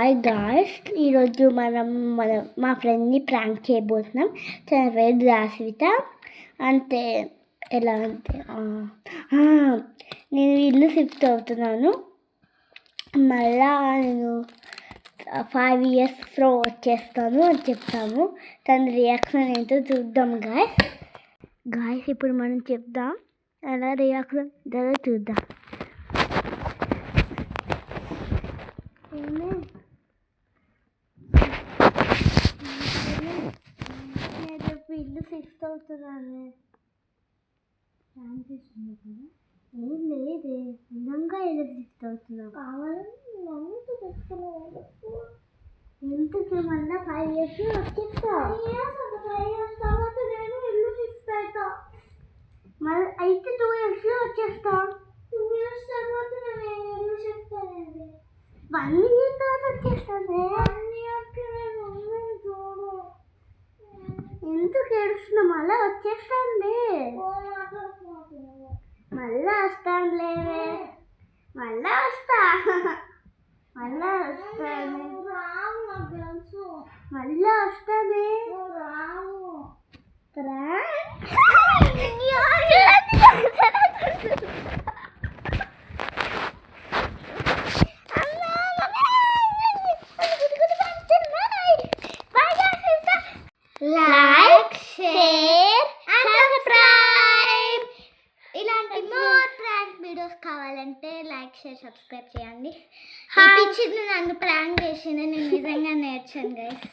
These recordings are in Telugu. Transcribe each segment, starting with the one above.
హాయ్ గాయ్స్, ఈరోజు మా ఫ్రెండ్ని ప్రాంక్ చేయబోతున్నాం. తన పేరు దాస్విత. అంటే ఎలా అంటే నేను ఇల్లు షిఫ్ట్ అవుతున్నాను. మళ్ళా నేను 5 yearsలో వచ్చేస్తాను అని చెప్తాము. తన రియాక్షన్ ఏంటో చూద్దాం గాయ్స్. ఇప్పుడు మనం చెప్దాం, ఎలా రియాక్షన్ ఉంటుందో చూద్దాం. ఇల్లు షిఫ్ట్ అవుతున్నాను. ప్లాన్ చేస్తుంది కదా, ఏం లేదే, నిజంగా ఇల్లు షిఫ్ట్ అవుతున్నావు. కావాలని మమ్మీకి చెప్తున్నావు. ఎందుకు మళ్ళీ 5 years వచ్చేస్తా. 5 years తర్వాత నేను ఇల్లు షిఫ్ట్ అవుతా. మళ్ళీ అయితే 2 yearsలో వచ్చేస్తా. 2 years తర్వాత నేను ఇల్లు షిఫ్ట్ అయ్యేది. 1 year తర్వాత వచ్చేస్తాను. 1 yearకి నేను మమ్మీని చూడు. ఎందుకు ఏడుస్తున్నా? మళ్ళీ వచ్చేస్తానులే. మళ్ళా వస్తానులేవే. మళ్ళా వస్తాను. మళ్ళా వస్తానే. Like, share, subscribe. ఇలాంటి మోర్ ప్రాంక్ వీడియోస్ కావాలంటే లైక్, షేర్, సబ్స్క్రైబ్ చేయండి. పిచ్చిని నన్ను ప్రాంక్ చేసింది, నేను నిజంగా నేర్చాను guys.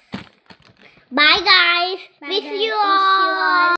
Bye guys, miss you all.